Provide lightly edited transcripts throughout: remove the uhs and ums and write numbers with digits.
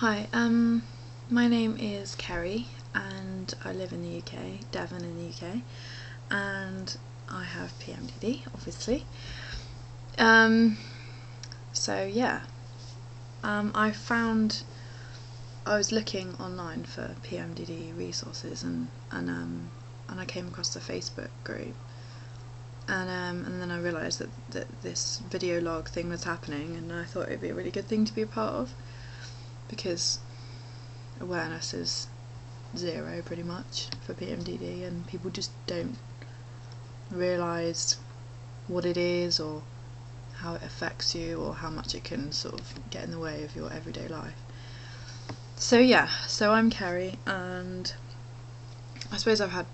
Hi, my name is Kerry and I live in the UK, Devon in the UK, and I have PMDD, obviously. So yeah, I was looking online for PMDD resources and I came across the Facebook group, and then I realised that this video log thing was happening, and I thought it'd be a really good thing to be a part of, because awareness is zero pretty much for PMDD, and people just don't realise what it is or how it affects you or how much it can sort of get in the way of your everyday life. So yeah, so I'm Kerry, and I suppose I've had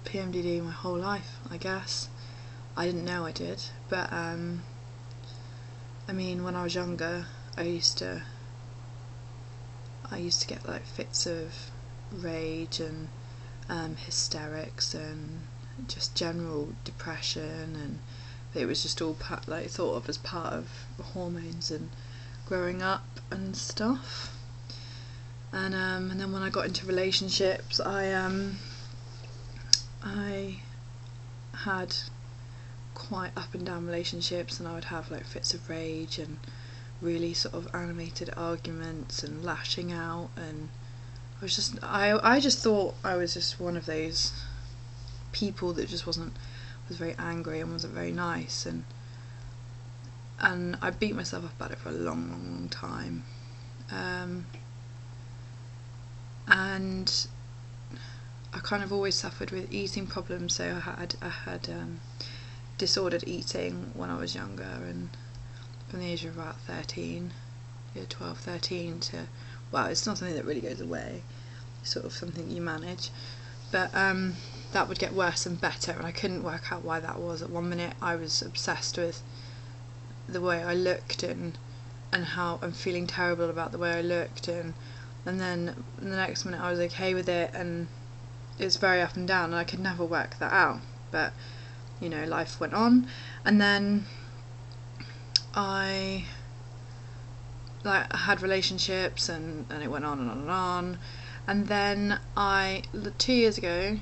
PMDD my whole life, I guess. I didn't know I did, but I mean, when I was younger, I used to get like fits of rage and hysterics and just general depression, and it was just all thought of as part of hormones and growing up and stuff. And then when I got into relationships, I had quite up and down relationships, and I would have like fits of rage and really sort of animated arguments and lashing out, and I just thought I was just one of those people that just was very angry and wasn't very nice, and I beat myself up about it for a long time, and I kind of always suffered with eating problems, so I had disordered eating when I was younger, and from the age of about 13, 12, 13 to, well, it's not something that really goes away, it's sort of something you manage, but that would get worse and better, and I couldn't work out why that was. At one minute I was obsessed with the way I looked and how I'm feeling terrible about the way I looked, and then the next minute I was okay with it, and it was very up and down, and I could never work that out. But you know, life went on, and then I had relationships, and it went on and on and on, and then 2 years ago,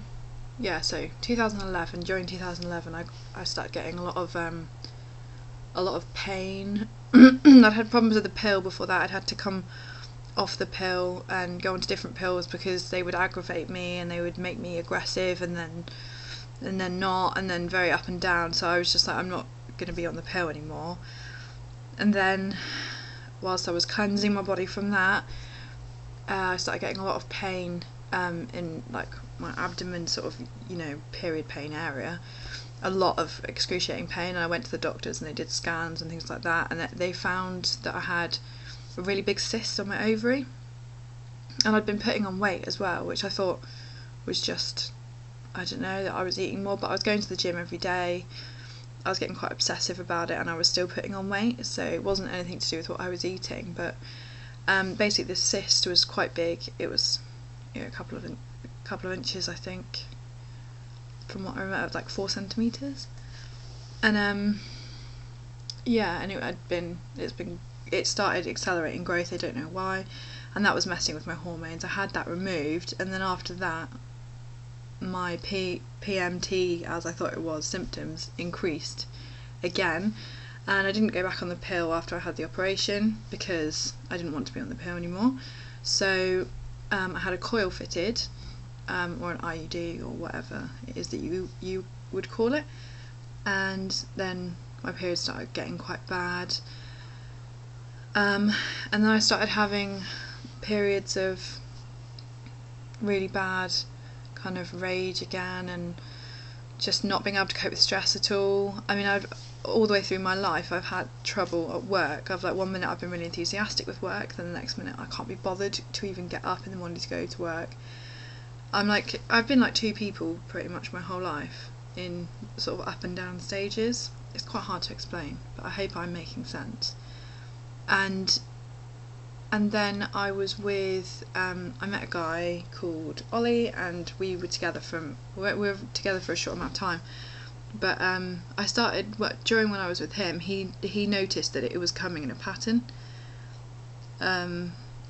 yeah, so 2011, during 2011 I started getting a lot of pain. I'd had problems with the pill before that. I'd had to come off the pill and go onto different pills because they would aggravate me and they would make me aggressive, and then not, and then very up and down. So I was just like, I'm not going to be on the pill anymore. And then whilst I was cleansing my body from that, I started getting a lot of pain in like my abdomen, sort of, you know, period pain area, a lot of excruciating pain, and I went to the doctors and they did scans and things like that, and they found that I had a really big cyst on my ovary, and I'd been putting on weight as well, which I thought was just, I don't know, that I was eating more, but I was going to the gym every day, I was getting quite obsessive about it, and I was still putting on weight, so it wasn't anything to do with what I was eating. But basically this cyst was quite big. It was, you know, a couple of inches, I think, from what I remember, like 4 centimeters, and yeah, and it started accelerating growth. I don't know why, and that was messing with my hormones. I had that removed, and then after that my PMT, as I thought it was, symptoms increased again, and I didn't go back on the pill after I had the operation because I didn't want to be on the pill anymore. So I had a coil fitted, or an IUD, or whatever it is that you would call it, and then my periods started getting quite bad, and then I started having periods of really bad kind of rage again, and just not being able to cope with stress at all. I mean, all the way through my life I've had trouble at work. I've, like, one minute I've been really enthusiastic with work, then the next minute I can't be bothered to even get up in the morning to go to work. I've been like two people pretty much my whole life, in sort of up and down stages. It's quite hard to explain, but I hope I'm making sense. And then I was with, I met a guy called Ollie, and we were together for a short amount of time. But I started, during when I was with him, he noticed that it was coming in a pattern,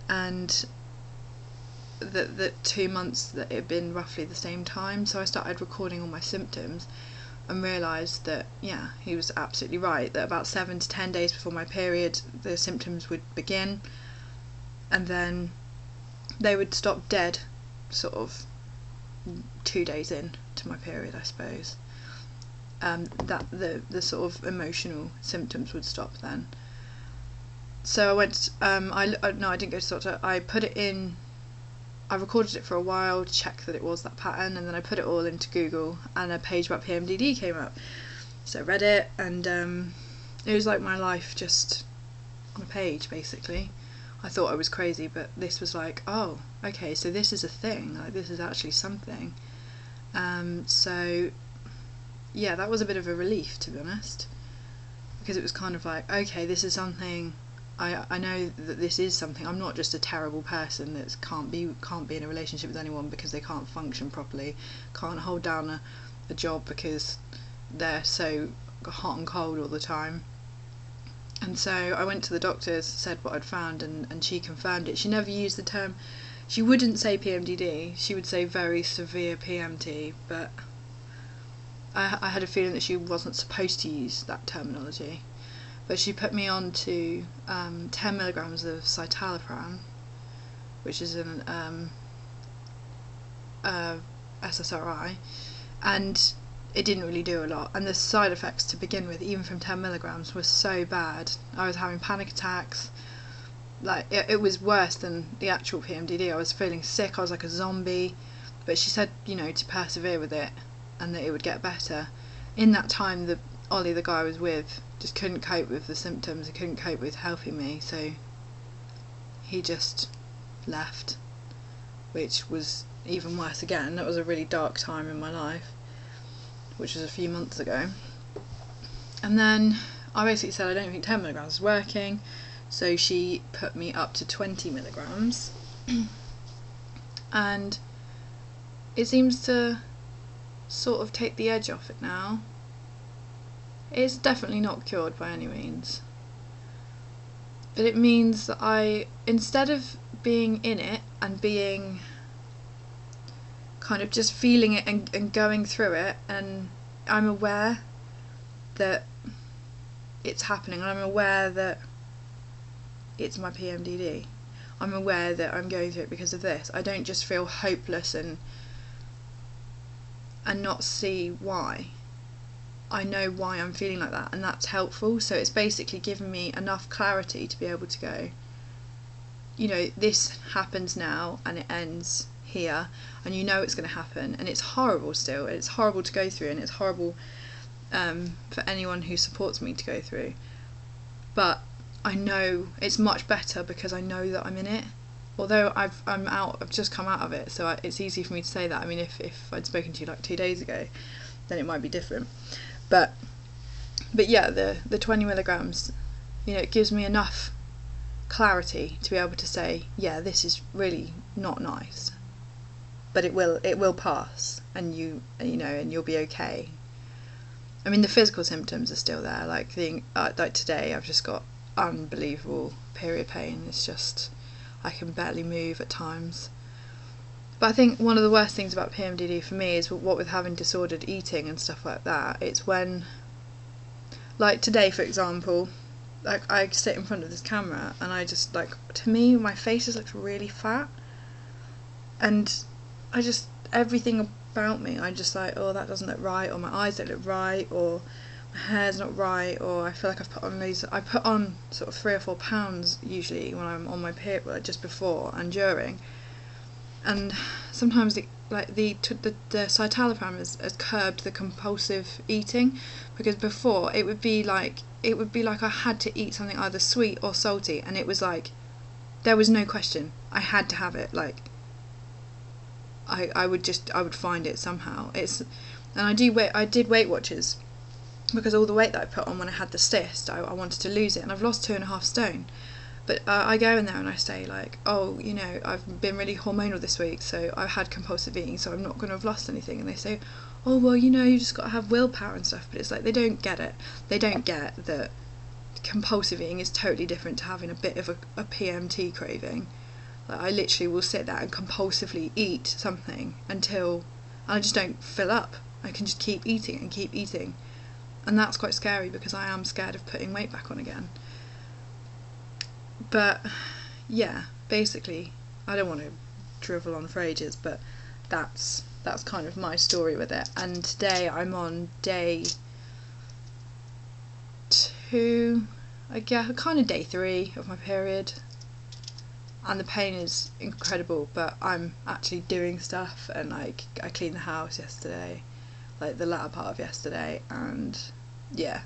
and the 2 months that it had been roughly the same time. So I started recording all my symptoms and realised that, yeah, he was absolutely right, that about 7 to 10 days before my period the symptoms would begin, and then they would stop dead sort of 2 days in to my period, I suppose. That the sort of emotional symptoms would stop then. So I went, no, I didn't go to the doctor. I put it in, I recorded it for a while to check that it was that pattern, and then I put it all into Google, and a page about PMDD came up. So I read it, and it was like my life just on a page, basically. I thought I was crazy, but this was like, oh, okay, so this is a thing, like this is actually something. So yeah, that was a bit of a relief, to be honest, because it was kind of like, okay, this is something, I know that this is something. I'm not just a terrible person that can't be in a relationship with anyone because they can't function properly, can't hold down a job because they're so hot and cold all the time. And so I went to the doctors, said what I'd found, and she confirmed it. She never used the term, she wouldn't say PMDD, she would say very severe PMT, but I had a feeling that she wasn't supposed to use that terminology. But she put me on to 10 milligrams of citalopram, which is an SSRI, and it didn't really do a lot. And the side effects to begin with, even from 10 milligrams, were so bad. I was having panic attacks. Like it was worse than the actual PMDD. I was feeling sick. I was like a zombie. But she said, you know, to persevere with it, and that it would get better. In that time, Ollie, the guy I was with, just couldn't cope with the symptoms. He couldn't cope with helping me, so he just left, which was even worse again. That was a really dark time in my life, which was a few months ago. And then I basically said I don't think 10 milligrams is working, so she put me up to 20 milligrams, and it seems to sort of take the edge off it now. It's definitely not cured by any means, but it means that I, instead of being in it and being kind of just feeling it and going through it, and I'm aware that it's happening, and I'm aware that it's my PMDD. I'm aware that I'm going through it because of this. I don't just feel hopeless and not see why. I know why I'm feeling like that, and that's helpful. So it's basically given me enough clarity to be able to go, you know, this happens now and it ends here, and you know it's going to happen, and it's horrible still, it's horrible to go through, and it's horrible for anyone who supports me to go through, but I know it's much better because I know that I'm in it. Although I've just come out of it, so it's easy for me to say that. I mean, if I'd spoken to you like 2 days ago, then it might be different. But yeah, the 20 milligrams, you know, it gives me enough clarity to be able to say, yeah, this is really not nice, but it will pass, and you know, and you'll be okay. I mean, the physical symptoms are still there. Like like today, I've just got unbelievable period pain. It's just, I can barely move at times. But I think one of the worst things about PMDD for me is what with having disordered eating and stuff like that. It's when, like today for example, like I sit in front of this camera and I just, like, to me my face just looks really fat, and I just, everything about me, I'm just like, oh, that doesn't look right, or my eyes don't look right, or my hair's not right, or I feel like I've put on loads. I put on sort of 3 or 4 pounds usually when I'm on my period, like just before and during, and sometimes the citalopram has curbed the compulsive eating, because before it would be like I had to eat something either sweet or salty, and it was like there was no question, I had to have it. Like I would find it somehow. And I did Weight Watchers, because all the weight that I put on when I had the cyst, I wanted to lose it, and I've lost 2.5 stone. But I go in there and I say, like, oh, you know, I've been really hormonal this week, so I've had compulsive eating, so I'm not going to have lost anything. And they say, oh, well, you know, you just got to have willpower and stuff. But it's like, they don't get it. They don't get that compulsive eating is totally different to having a bit of a PMT craving. Like, I literally will sit there and compulsively eat something until I just don't fill up. I can just keep eating and keep eating, and that's quite scary because I am scared of putting weight back on again. But yeah, basically, I don't want to drivel on for ages, but that's kind of my story with it. And today I'm on day 2, I guess, kind of day 3 of my period, and the pain is incredible, but I'm actually doing stuff, and like I cleaned the house yesterday, like the latter part of yesterday, and yeah,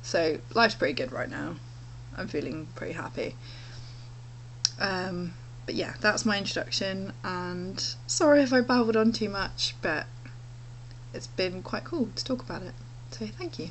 so life's pretty good right now. I'm feeling pretty happy. But yeah, that's my introduction, and sorry if I babbled on too much, but it's been quite cool to talk about it, so thank you.